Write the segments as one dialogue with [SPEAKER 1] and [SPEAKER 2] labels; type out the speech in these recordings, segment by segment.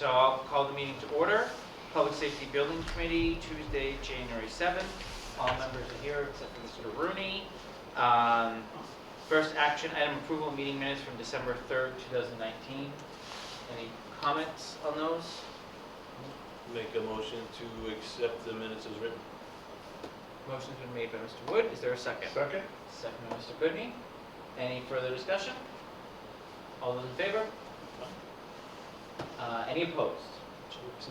[SPEAKER 1] So I'll call the meeting to order. Public Safety Building Committee, Tuesday, January 7th. All members are here except for Mr. Rooney. First action item, approval of meeting minutes from December 3rd, 2019. Any comments on those?
[SPEAKER 2] Make a motion to accept the minutes as written.
[SPEAKER 1] Motion's been made by Mr. Wood. Is there a second?
[SPEAKER 3] Second?
[SPEAKER 1] Second by Mr. Goodney. Any further discussion? All those in favor? Any opposed?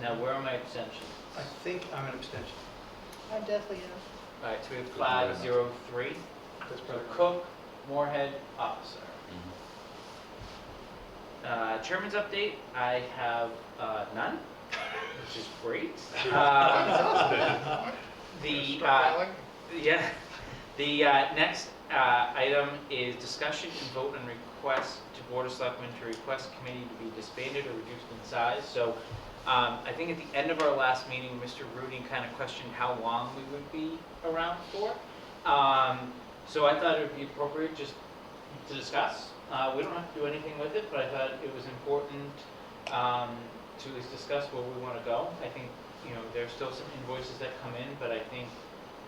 [SPEAKER 1] Now, where are my abstentions?
[SPEAKER 3] I think I'm an abstention.
[SPEAKER 4] I definitely am.
[SPEAKER 1] All right, so we have 5-0-3.
[SPEAKER 3] That's
[SPEAKER 1] So
[SPEAKER 3] probably
[SPEAKER 1] Cook, Moorhead, Officer. Chairman's update, I have none, which is great. The next item is discussion and vote on request to Board of Selectmen to request committee to be disbanded or reduced in size. So I think at the end of our last meeting, Mr. Rooney kind of questioned how long we would be around for. So I thought it would be appropriate just to discuss. We don't have to do anything with it, but I thought it was important to at least discuss where we want to go. I think, there's still some invoices that come in, but I think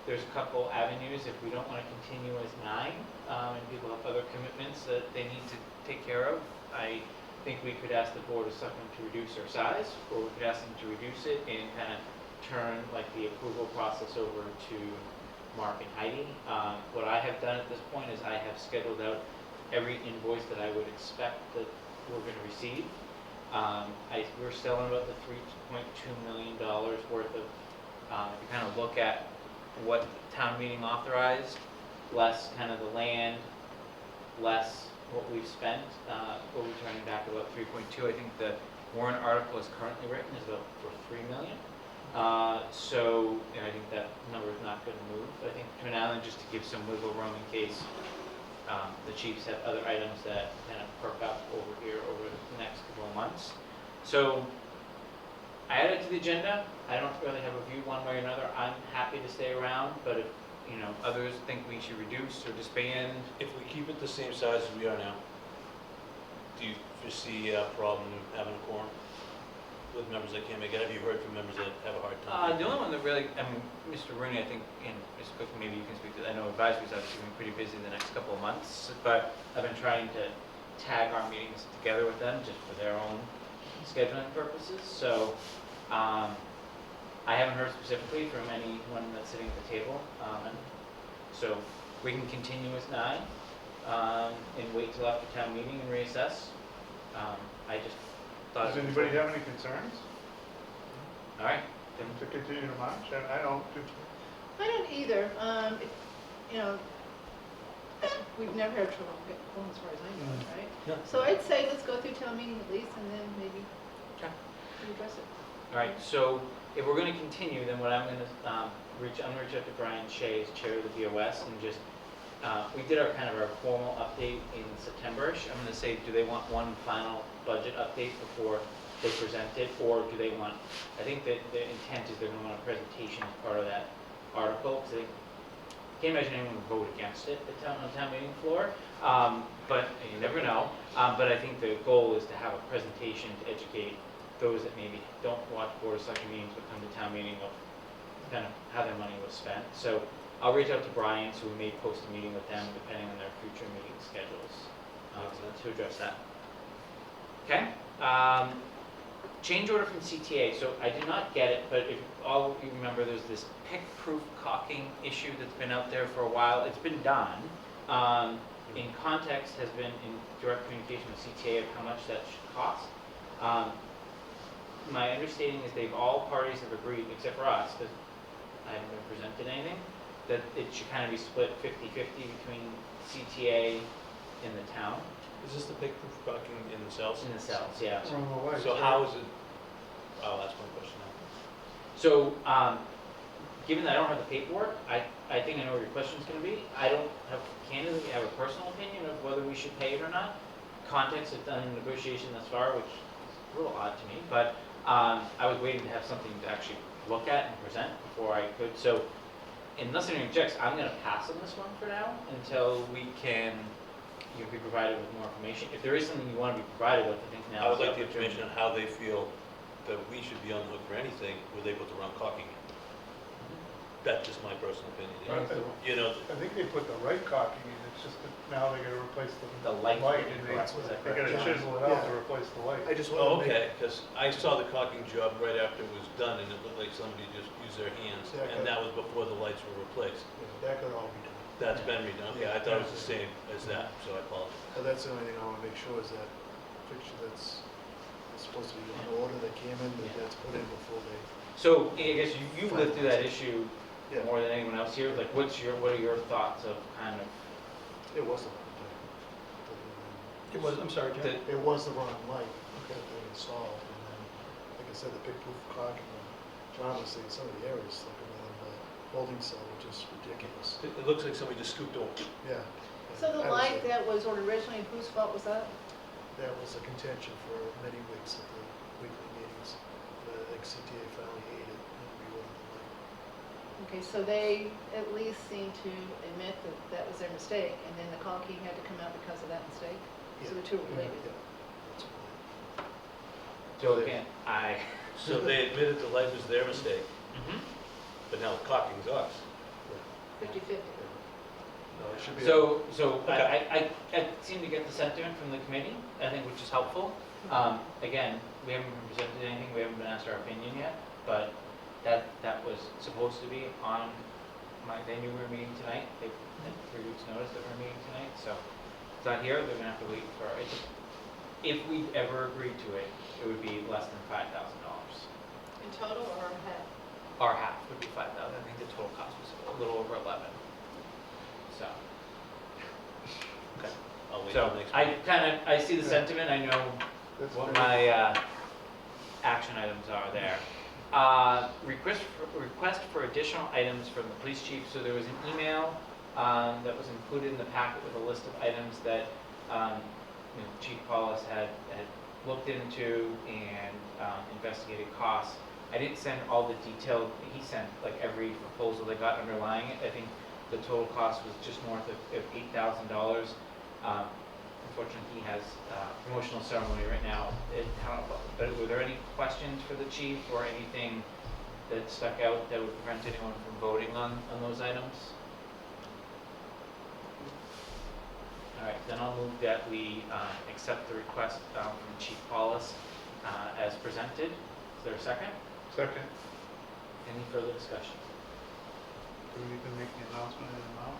[SPEAKER 1] there's a couple avenues if we don't want to continue as 9, and people have other commitments that they need to take care of. I think we could ask the Board of Selectmen to reduce their size, or we could ask them to reduce it and kind of turn like the approval process over to Mark and Heidi. What I have done at this point is I have scheduled out every invoice that I would expect that we're going to receive. We're still in about the $3.2 million worth of, if you kind of look at what town meeting authorized, less kind of the land, less what we've spent, we're returning back about 3.2. I think the warrant article is currently written is about for $3 million. So I think that number is not going to move. But I think between now and just to give some wiggle room in case the chiefs have other items that kind of perk up over here over the next couple of months. So I added it to the agenda. I don't really have a view one way or another. I'm happy to stay around, but if others think we should reduce or disband.
[SPEAKER 2] If we keep it the same size as we are now, do you foresee a problem having a quorum with members that can't make it? Have you heard from members that have a hard time?
[SPEAKER 1] The only one that really, Mr. Rooney, I think, and Mr. Cook, maybe you can speak to. I know advisory's obviously been pretty busy the next couple of months, but I've been trying to tag our meetings together with them just for their own scheduling purposes. So I haven't heard specifically from anyone that's sitting at the table. So we can continue as 9 and wait till after town meeting and reassess. I just thought.
[SPEAKER 3] Does anybody have any concerns
[SPEAKER 1] All right.
[SPEAKER 3] to continue to march? I don't.
[SPEAKER 4] I don't either. We've never had trouble getting going as far as I know, right?
[SPEAKER 2] No.
[SPEAKER 4] So I'd say let's go through town meeting at least and then maybe
[SPEAKER 1] Okay.
[SPEAKER 4] address it.
[SPEAKER 1] All right, so if we're going to continue, then what I'm going to I'm going to reach out to Brian Shea, as chair of the BOS, and just, we did our formal update in September-ish. I'm going to say, do they want one final budget update before they present it, or do they want, I think that the intent is they're going to want a presentation as part of that article, because I can't imagine anyone would vote against it on the town meeting floor, but you never know. But I think the goal is to have a presentation to educate those that maybe don't watch Board of Selectmen meetings but come to town meeting of kind of how their money was spent. So I'll reach out to Brian, so we may post a meeting with them depending on their future meeting schedules to address that. Okay. Change order from CTA. So I did not get it, but if all you remember, there's this pick-proof caulking issue that's been out there for a while. It's been done. In context, has been in direct communication with CTA of how much that should cost. My understanding is all parties have agreed, except for us, because I haven't been presented anything, that it should kind of be split 50-50 between CTA and the town.
[SPEAKER 2] Is this the pick-proof caulking in the cells?
[SPEAKER 1] In the cells, yeah.
[SPEAKER 2] So how is it? Oh, that's one question now.
[SPEAKER 1] So, given that I don't have the paperwork, I think I know what your question's going to be. I don't candidly have a personal opinion of whether we should pay it or not. Context has done negotiation thus far, which is a little odd to me, but I was waiting to have something to actually look at and present before I could. So, unless anyone objects, I'm going to pass on this one for now until we can be provided with more information. If there is something you want to be provided with, I think now.
[SPEAKER 2] I would like the information on how they feel that we should be on the hook for anything, were they put the wrong caulking in. That's just my personal opinion.
[SPEAKER 3] Right.
[SPEAKER 2] You know,
[SPEAKER 3] I think they put the right caulking in, it's just that now they gotta replace
[SPEAKER 1] The
[SPEAKER 3] the
[SPEAKER 1] light
[SPEAKER 3] light,
[SPEAKER 1] fitting,
[SPEAKER 3] and
[SPEAKER 1] correct, was that
[SPEAKER 3] they gotta
[SPEAKER 1] correct?
[SPEAKER 3] chisel it out to
[SPEAKER 5] Yeah.
[SPEAKER 3] replace the light.
[SPEAKER 5] I just
[SPEAKER 2] oh,
[SPEAKER 5] want to make,
[SPEAKER 2] okay, because I saw the caulking job right after it was done, and it looked like somebody just used their hands,
[SPEAKER 5] Yeah,
[SPEAKER 2] and that was before the lights were replaced.
[SPEAKER 5] that could all be done.
[SPEAKER 2] That's been redone, okay, I thought it was the same as that, so I apologize.
[SPEAKER 5] But that's the only thing I want to make sure is that fixture that's supposed to be in order that came in, that's put in before they,
[SPEAKER 1] So I guess you've lived through that issue
[SPEAKER 5] yeah,
[SPEAKER 1] more than anyone else here. Like, what are your thoughts of kind of
[SPEAKER 5] it was the wrong
[SPEAKER 3] It was, I'm sorry,
[SPEAKER 1] the,
[SPEAKER 5] thing. It was the wrong light that they installed, and then, like I said, the big proof caulking, John was saying some of the areas, like around the holding cell, which is ridiculous.
[SPEAKER 2] It looks like somebody just scooped over.
[SPEAKER 5] Yeah.
[SPEAKER 4] So the
[SPEAKER 5] I was
[SPEAKER 4] light
[SPEAKER 5] there.
[SPEAKER 4] that was ordered originally, whose fault was that?
[SPEAKER 5] That was a contention for many weeks at the weekly meetings. The CTA finally ate it and reordered the light.
[SPEAKER 4] Okay, so they at least seem to admit that that was their mistake, and then the caulking had to come out because of that mistake? So the two are related?
[SPEAKER 5] Yeah, that's right.
[SPEAKER 1] so again,
[SPEAKER 2] So they admitted the light was their mistake,
[SPEAKER 1] Mhm.
[SPEAKER 2] but now the caulking's ours.
[SPEAKER 4] 50/50.
[SPEAKER 5] No, it should be.
[SPEAKER 1] So
[SPEAKER 2] Okay.
[SPEAKER 1] I seem to get the sentiment from the committee, I think, which is helpful. Again, we haven't been presented anything, we haven't been asked our opinion yet, but that was supposed to be on they knew we were meeting tonight. They had 3 weeks' notice that we're meeting tonight, so it's not here, they're gonna have to wait for it. If we ever agreed to it, it would be less than $5,000.
[SPEAKER 4] In total or half?
[SPEAKER 1] Our half would be 5,000. I think the total cost was a little over 11. So.
[SPEAKER 2] Okay. I'll wait
[SPEAKER 1] So
[SPEAKER 2] till next
[SPEAKER 1] I
[SPEAKER 2] meeting.
[SPEAKER 1] I see the sentiment, I know
[SPEAKER 3] That's
[SPEAKER 1] what
[SPEAKER 3] very-
[SPEAKER 1] my action items are there. Request for additional items from the police chief, so there was an email that was included in the packet with a list of items that Chief Paulus had looked into and investigated costs. I didn't send all the detailed, he sent like every proposal that got underlying it. I think the total cost was just north of $8,000. Unfortunately, he has a promotional ceremony right now in town, but were there any questions for the chief or anything that stuck out that would prevent anyone from voting on those items? All right, then I'll move that we accept the request from Chief Paulus as presented. Is there a second?
[SPEAKER 3] Second,
[SPEAKER 1] Any further discussion?
[SPEAKER 3] do we even make the announcement in the amount?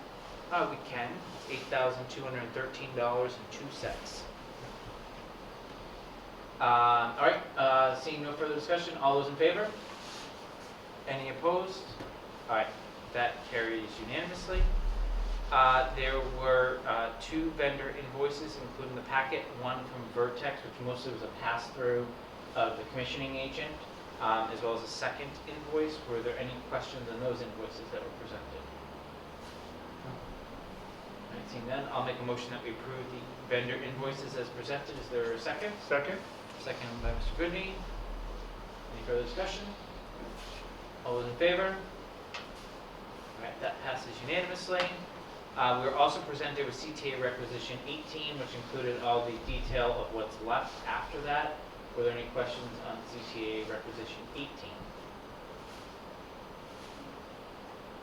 [SPEAKER 1] We can. It's $8,213.02. All right, seeing no further discussion, all those in favor? Any opposed? All right, that carries unanimously. There were 2 vendor invoices included in the packet, one from Vertex, which mostly was a pass-through of the commissioning agent, as well as a second invoice. Were there any questions on those invoices that were presented? All right, seeing none, I'll make a motion that we approve the vendor invoices as presented. Is there a second?
[SPEAKER 3] Second?
[SPEAKER 1] Second by Mr. Goodney. Any further discussion? All those in favor? All right, that passes unanimously. We were also presented with CTA requisition 18, which included all the detail of what's left after that. Were there any questions on CTA requisition 18?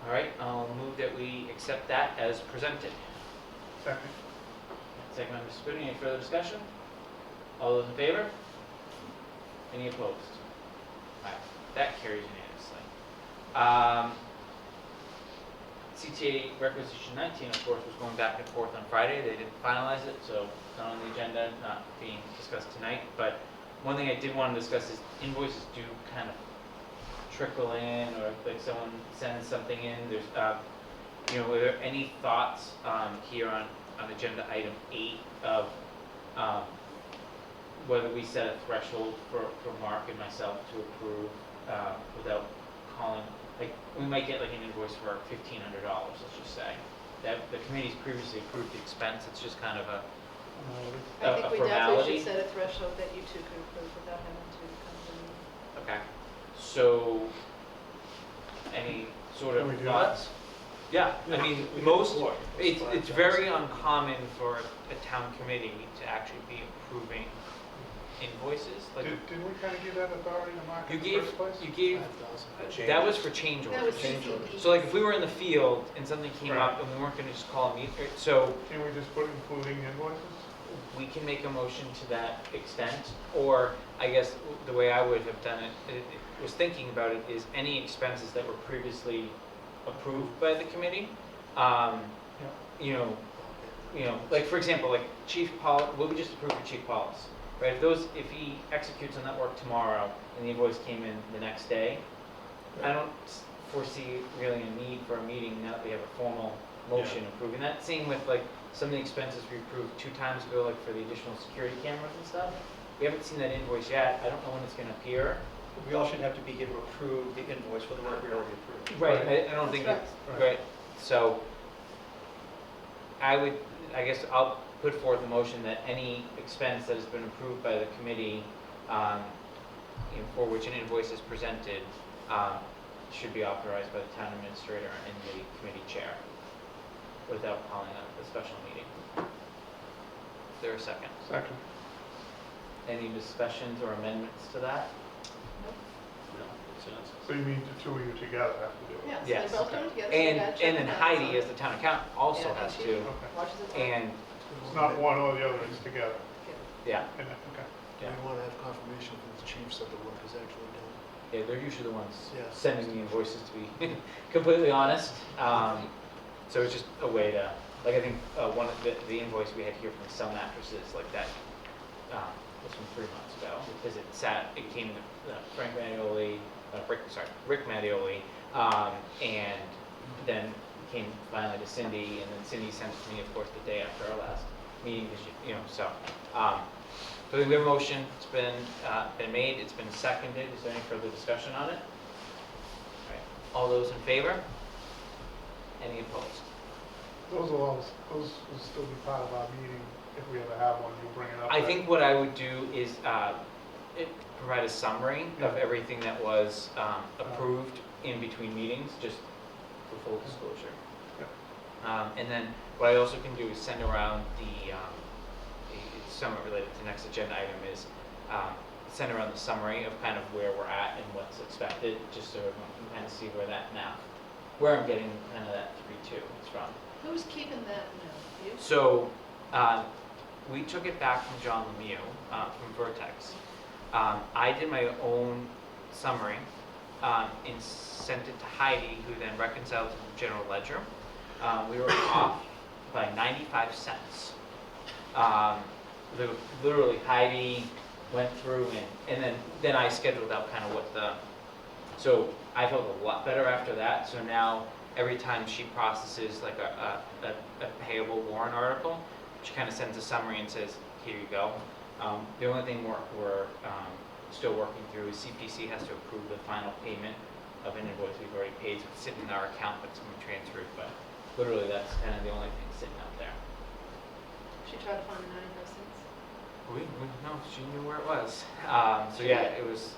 [SPEAKER 1] All right, I'll move that we accept that as presented.
[SPEAKER 3] Second.
[SPEAKER 1] Second by Mr. Gooding, any further discussion? All those in favor? Any opposed? All right, that carries unanimously. CTA requisition 19, of course, was going back and forth on Friday. They didn't finalize it, so it's not on the agenda, not being discussed tonight. But one thing I did want to discuss is invoices do kind of trickle in, or if like someone sends something in, there's, were there any thoughts here on agenda item 8 of whether we set a threshold for Mark and myself to approve without calling, like, we might get like an invoice for $1,500, let's just say. That the committee's previously approved the expense, it's just kind of a
[SPEAKER 4] I think
[SPEAKER 1] a
[SPEAKER 4] we definitely
[SPEAKER 1] formality.
[SPEAKER 4] should set a threshold that you two could approve without having to come to me.
[SPEAKER 1] Okay, so, any sort
[SPEAKER 3] Can
[SPEAKER 1] of
[SPEAKER 3] we do
[SPEAKER 1] thoughts? Yeah, I mean, it's very uncommon for a town committee to actually be approving invoices, like,
[SPEAKER 3] Didn't we kind of give that authority to Mark
[SPEAKER 1] you
[SPEAKER 3] in the
[SPEAKER 1] gave,
[SPEAKER 3] first place?
[SPEAKER 1] you gave,
[SPEAKER 5] 5,000.
[SPEAKER 1] that was for change
[SPEAKER 4] That was
[SPEAKER 1] orders.
[SPEAKER 5] Change
[SPEAKER 4] CCD.
[SPEAKER 5] orders.
[SPEAKER 1] So like if we were in the field and something came
[SPEAKER 3] Right.
[SPEAKER 1] up and we weren't gonna just call a meeting, so
[SPEAKER 3] Can we just put including invoices?
[SPEAKER 1] we can make a motion to that extent, or I guess the way I would have done it, was thinking about it, is any expenses that were previously approved by the committee, you know, like for example, like Chief Paul, what we just approved for Chief Paulus, right? If he executes on that work tomorrow and the invoice came in the next day, I don't foresee really a need for a meeting now that we have a formal motion approving that. Same with like some of the expenses we approved 2 times ago, like for the additional security cameras and stuff. We haven't seen that invoice yet. I don't know when it's gonna appear.
[SPEAKER 6] We all should have to be able to approve the invoice for the work we already approved.
[SPEAKER 1] Right, I don't think
[SPEAKER 4] That's
[SPEAKER 1] it's,
[SPEAKER 3] right.
[SPEAKER 1] right, so I guess I'll put forth a motion that any expense that has been approved by the committee, you know, for which an invoice is presented, should be authorized by the town administrator and the committee chair without calling a special meeting. Is there a second?
[SPEAKER 3] Second.
[SPEAKER 1] Any discussions or amendments to that?
[SPEAKER 2] No, makes sense.
[SPEAKER 3] So you mean the two of you together have to do it?
[SPEAKER 4] Yeah, so
[SPEAKER 1] Yes.
[SPEAKER 4] they're both doing it together. so you gotta check
[SPEAKER 1] And then
[SPEAKER 4] them out,
[SPEAKER 1] Heidi,
[SPEAKER 4] so-
[SPEAKER 1] as the town accountant, also
[SPEAKER 4] Yeah,
[SPEAKER 1] has
[SPEAKER 4] and she-
[SPEAKER 1] to,
[SPEAKER 3] Okay.
[SPEAKER 4] Watches it.
[SPEAKER 1] and,
[SPEAKER 3] It's not one or the other, it's together.
[SPEAKER 1] yeah.
[SPEAKER 3] Isn't it? Okay.
[SPEAKER 1] Yeah.
[SPEAKER 5] We want to have confirmation from the chiefs that the work is actually done.
[SPEAKER 1] Yeah, they're usually the ones
[SPEAKER 5] Yeah.
[SPEAKER 1] sending the invoices, to be completely honest. So it's just a way to, like, I think one of the invoice we had here from Sun Mattresses, like that, was from 3 months ago, because it came to Frank Mattioli, Rick Mattioli, and then it came finally to Cindy, and then Cindy sent it to me, of course, the day after our last meeting, because you know, so. So we have a motion, it's been made, it's been seconded, is there any further discussion on it? All right. All those in favor? Any opposed?
[SPEAKER 3] Those will still be part of our meeting if we ever have one, you'll bring it up.
[SPEAKER 1] I think what I would do is provide a summary of
[SPEAKER 3] Yeah.
[SPEAKER 1] everything that was approved in between meetings, just for full disclosure. And then what I also can do is send around it's somewhat related to the next agenda item, is send around the summary of kind of where we're at and what's expected, just so everyone can kind of see where I'm getting kind of that 3-2 is from.
[SPEAKER 4] Who's keeping that now? You?
[SPEAKER 1] So, we took it back from John Lemieux, from Vertex. I did my own summary, and sent it to Heidi, who then reconciled to the general ledger. We were off by 95 cents. Literally Heidi went through and then I scheduled out kind of so I felt a lot better after that. So now every time she processes like a payable warrant article, she kind of sends a summary and says, here you go. The only thing we're still working through is CPC has to approve the final payment of an invoice we've already paid. So it's sitting in our account, but it's going to be transferred. But literally that's kind of the only thing sitting out there.
[SPEAKER 4] She tried to find the 95 cents.
[SPEAKER 1] No, she knew where it was. So yeah, it was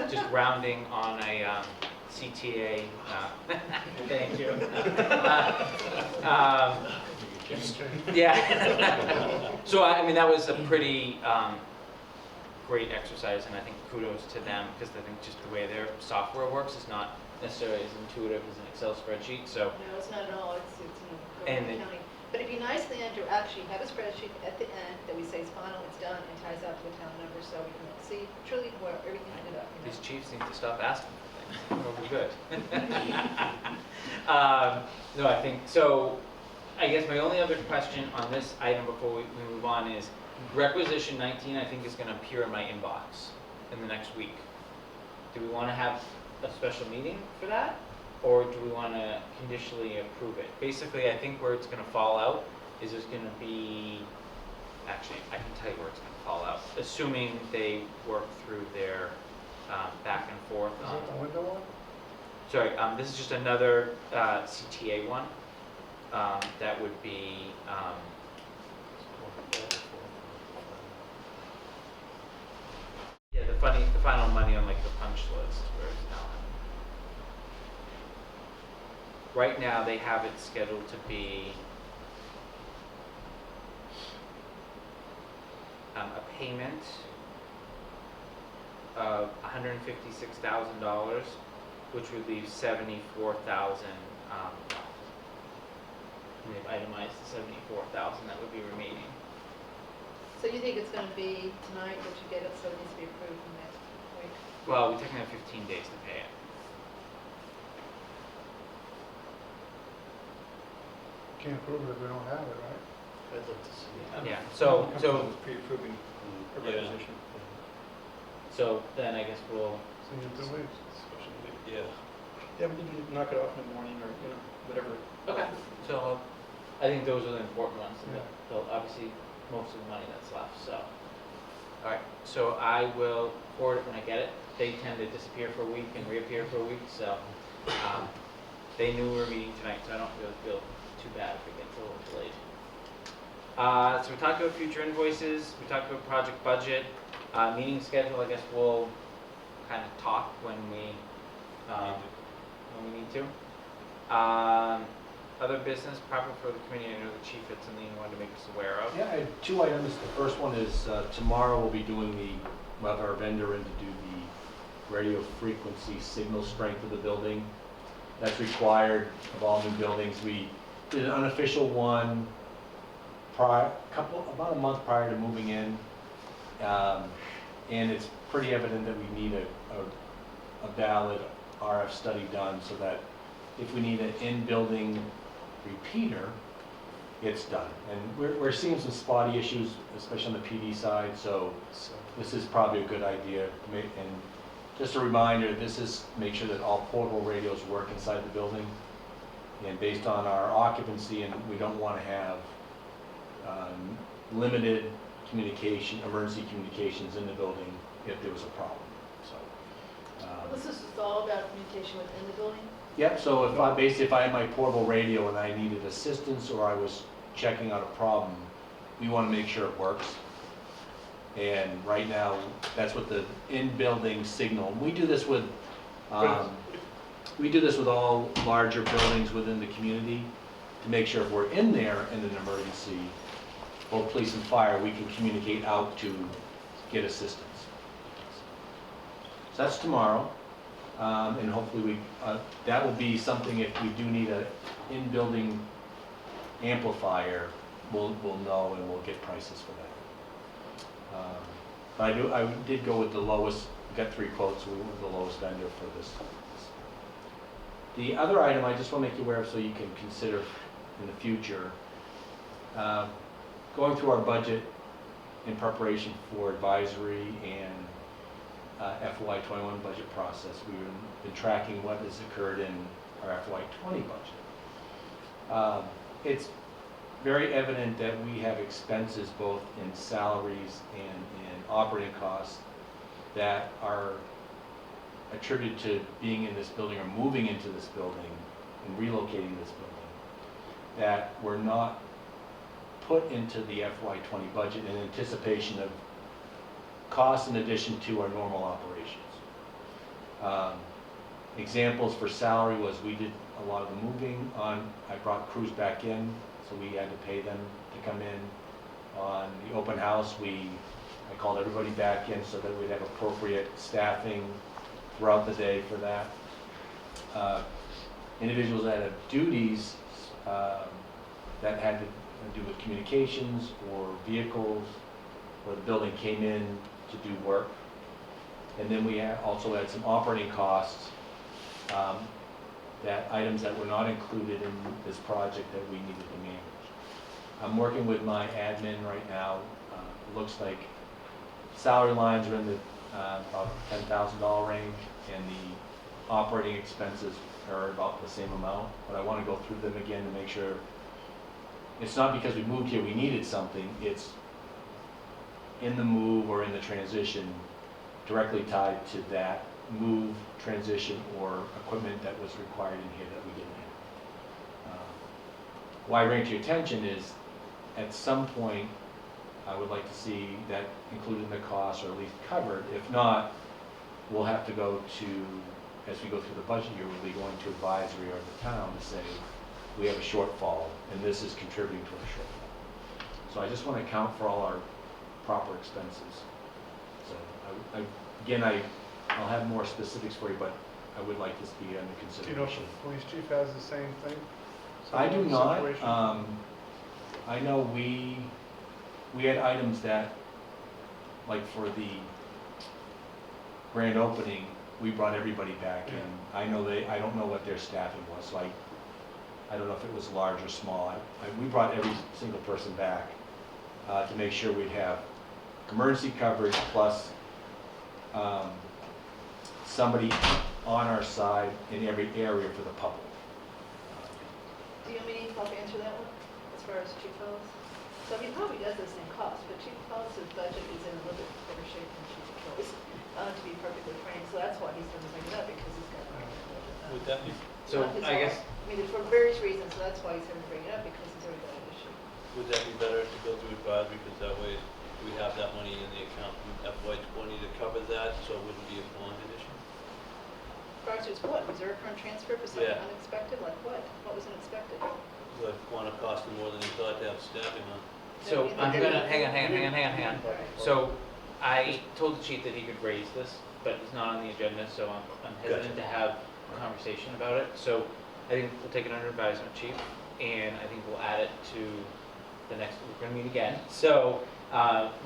[SPEAKER 1] just rounding on a CTA. Thank you. Yeah. So I mean, that was a pretty great exercise, and I think kudos to them, because I think just the way their software works is not necessarily as intuitive as an Excel spreadsheet. So
[SPEAKER 4] No, it's not at all, it's,
[SPEAKER 1] And
[SPEAKER 4] Government County. But it'd be nice at the end to actually have a spreadsheet at the end that we say is final, it's done, and ties out to a town number, so we can see truly where everything ended up, you know?
[SPEAKER 1] these chiefs need to stop asking for things. It'll be good. No, I think, so I guess my only other question on this item before we move on is requisition 19, I think is going to appear in my inbox in the next week. Do we want to have a special meeting for that? Or do we want to conditionally approve it? Basically, I think where it's going to fall out is there's going to be, actually, I can tell you where it's going to fall out, assuming they work through their back and forth.
[SPEAKER 3] Is it the window one?
[SPEAKER 1] Sorry, this is just another CTA one. That would be, yeah, the final money on like the punch list, where it's now. Right now, they have it scheduled to be a payment of $156,000, which would leave $74,000 left. And they've itemized the $74,000 that would be remaining.
[SPEAKER 4] So you think it's gonna be tonight that you get it, so it needs to be approved in the next week?
[SPEAKER 1] Well, we technically have 15 days to pay it.
[SPEAKER 3] Can't prove it if we don't have it, right?
[SPEAKER 5] I'd like to see it.
[SPEAKER 1] Yeah,
[SPEAKER 6] I'm
[SPEAKER 1] so
[SPEAKER 6] comfortable with pre-approving a
[SPEAKER 2] Yeah.
[SPEAKER 6] requisition.
[SPEAKER 1] So then I guess we'll,
[SPEAKER 3] See you in 2 weeks.
[SPEAKER 2] Yeah.
[SPEAKER 6] Yeah, we can knock it off in the morning or, whatever.
[SPEAKER 1] okay, so I think those are the important ones, and
[SPEAKER 3] Yeah.
[SPEAKER 1] they'll obviously, most of the money that's left, so. All right, so I will forward it when I get it. They tend to disappear for a week and reappear for a week, so, they knew we were meeting tonight, so I don't really feel too bad if it gets a little delayed. So we talked about future invoices, we talked about project budget, meeting schedule, I guess we'll kind of talk when we need to. Other business, proper for the committee, I know the chief had something he wanted to make us aware of.
[SPEAKER 7] Yeah, I have 2 items. The first one is tomorrow we'll be doing we'll have our vendor in to do the radio frequency signal strength of the building. That's required of all new buildings. We did an unofficial one about a month prior to moving in. And it's pretty evident that we need a valid RF study done so that if we need an in-building repeater, it's done. And we're seeing some spotty issues, especially on the PD side, so
[SPEAKER 5] So,
[SPEAKER 7] this is probably a good idea. And just a reminder, this is make sure that all portable radios work inside the building. And based on our occupancy, and we don't want to have limited communication, emergency communications in the building if there was a problem, so.
[SPEAKER 4] Well, this is just all about communication within the building?
[SPEAKER 7] Yep, so if I had my portable radio and I needed assistance or I was checking out a problem, we want to make sure it works. And right now, that's what the in-building signal, we do this with all larger buildings within the community to make sure if we're in there in an emergency, both police and fire, we can communicate out to get assistance. So that's tomorrow. And hopefully that will be something, if we do need an in-building amplifier, we'll know and we'll get prices for that. But I did go with the lowest, got 3 quotes, so we went with the lowest vendor for this. The other item I just want to make you aware of so you can consider in the future, going through our budget in preparation for advisory and FY21 budget process, we've been tracking what has occurred in our FY20 budget. It's very evident that we have expenses both in salaries and in operating costs that are attributed to being in this building or moving into this building and relocating this building that were not put into the FY20 budget in anticipation of costs in addition to our normal operations. Examples for salary was we did a lot of the moving on, I brought crews back in, so we had to pay them to come in. On the open house, I called everybody back in so that we'd have appropriate staffing throughout the day for that. Individuals that have duties that had to do with communications or vehicles, where the building came in to do work. And then we also had some operating costs, items that were not included in this project that we needed to manage. I'm working with my admin right now. Looks like salary lines are in the about $10,000 range, and the operating expenses are about the same amount. But I want to go through them again to make sure it's not because we moved here we needed something. It's in the move or in the transition directly tied to that move, transition, or equipment that was required in here that we didn't have. Why I bring it to your attention is, at some point, I would like to see that included in the cost or at least covered. If not, we'll have to go to, as we go through the budget year, we'll be going to advisory or the town to say, we have a shortfall, and this is contributing to a shortfall. So I just want to account for all our proper expenses. So again, I'll have more specifics for you, but I would like this to be under
[SPEAKER 3] Do you know if
[SPEAKER 7] consideration.
[SPEAKER 3] the police chief has the same thing?
[SPEAKER 7] I do
[SPEAKER 3] Similar
[SPEAKER 7] not.
[SPEAKER 3] situation?
[SPEAKER 7] I know we had items that, like for the grand opening, we brought everybody back in. I don't know what their staffing was, so I don't know if it was large or small. We brought every single person back to make sure we'd have emergency coverage plus somebody on our side in every area for the public.
[SPEAKER 4] Do you want me to help answer that one, as far as Chief Ellis? So he probably does the same cost, but Chief Ellis's budget is in a little bit better shape than Chief Kelly's, to be perfectly frank, so that's why he's gonna bring it up, because he's got.
[SPEAKER 2] Would that be,
[SPEAKER 1] So I guess,
[SPEAKER 4] I mean, for various reasons, so that's why he's gonna bring it up, because he's already got an issue.
[SPEAKER 2] would that be better to go through advisory, because that way we have that money in the account from FY '20 to cover that, so it wouldn't be a bond addition?
[SPEAKER 4] As far as it's what, reserve fund transfer for something
[SPEAKER 2] Yeah.
[SPEAKER 4] unexpected, like what? What was unexpected?
[SPEAKER 2] Would want to cost them more than you thought to have staffing on.
[SPEAKER 1] so I'm gonna, hang on.
[SPEAKER 5] Right.
[SPEAKER 1] So I told the chief that he could raise this, but it's not on the agenda, so I'm hesitant to have a conversation about it. So I think we'll take it under advisement, chief, and I think we'll add it to the next, we're gonna meet again. So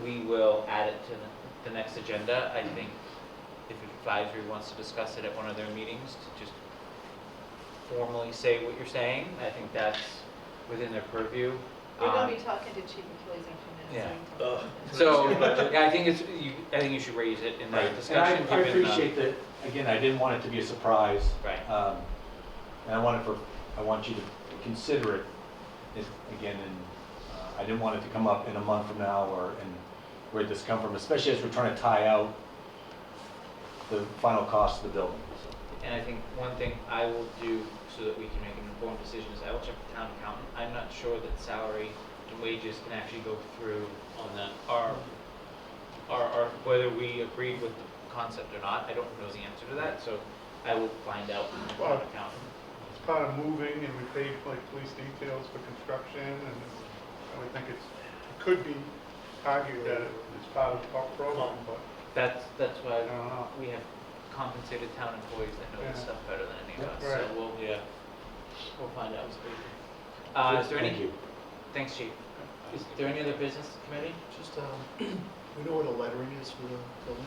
[SPEAKER 1] we will add it to the next agenda. I think if advisory wants to discuss it at one of their meetings, to just formally say what you're saying, I think that's within their purview.
[SPEAKER 4] We're gonna be talking to Chief Achilles in 2 minutes.
[SPEAKER 1] Yeah.
[SPEAKER 4] so you can-
[SPEAKER 1] So, yeah, I think you should raise it in the
[SPEAKER 7] And
[SPEAKER 1] discussion.
[SPEAKER 7] I
[SPEAKER 1] given the-
[SPEAKER 7] appreciate that, again, I didn't want it to be a surprise.
[SPEAKER 1] Right.
[SPEAKER 7] And I want you to consider it, again, and I didn't want it to come up in a month from now and where'd this come from, especially as we're trying to tie out the final cost of the building.
[SPEAKER 1] And I think one thing I will do so that we can make an informed decision is I will check the town accountant. I'm not sure that salary and wages can actually go through on that, whether we agreed with the concept or not. I don't know the answer to that, so I will find out from the town
[SPEAKER 3] Well,
[SPEAKER 1] accountant.
[SPEAKER 3] It's part of moving, and we pay like police details for construction, and I would think it could be argued that it's part of our program, but
[SPEAKER 1] That's why
[SPEAKER 3] I don't know.
[SPEAKER 1] we have compensated town employees that know this
[SPEAKER 3] Yeah.
[SPEAKER 1] stuff better than any of us.
[SPEAKER 3] Right.
[SPEAKER 1] So
[SPEAKER 2] Yeah.
[SPEAKER 1] we'll find out. Is there
[SPEAKER 7] Thank
[SPEAKER 1] any,
[SPEAKER 7] you.
[SPEAKER 1] thanks, chief. Is there any other business committee?
[SPEAKER 5] Just, we know where the lettering is for the building?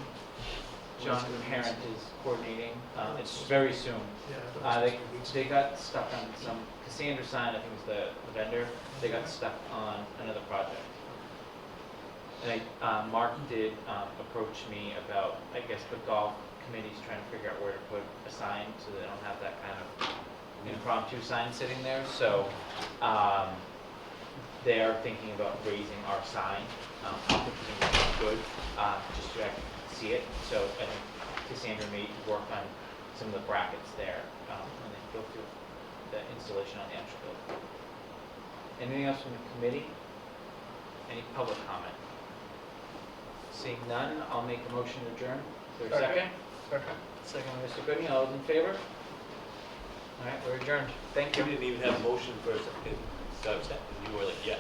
[SPEAKER 5] When
[SPEAKER 1] John
[SPEAKER 5] it's gonna be
[SPEAKER 1] Parent
[SPEAKER 5] installed?
[SPEAKER 1] is coordinating. It's very soon.
[SPEAKER 5] Yeah, I thought it was
[SPEAKER 1] They,
[SPEAKER 5] 2 weeks
[SPEAKER 1] they
[SPEAKER 5] ago.
[SPEAKER 1] got stuck on some, Cassandra Sign, I think was the vendor, they got stuck on another project. And Mark did approach me about, I guess the golf committee's trying to figure out where to put a sign so they don't have that kind of impromptu sign sitting there. So they are thinking about raising our sign, which is good, just to actually see it. So I think Cassandra may work on some of the brackets there when they go through the installation on the actual building. Anything else from the committee? Any public comment? Seeing none, I'll make a motion to adjourn. Is there a second?
[SPEAKER 3] Second.
[SPEAKER 1] Second, by Mr. Goodney, all those in favor? All right, we're adjourned. Thank
[SPEAKER 2] You
[SPEAKER 1] you.
[SPEAKER 2] didn't even have a motion for a second, so you were like, yeah.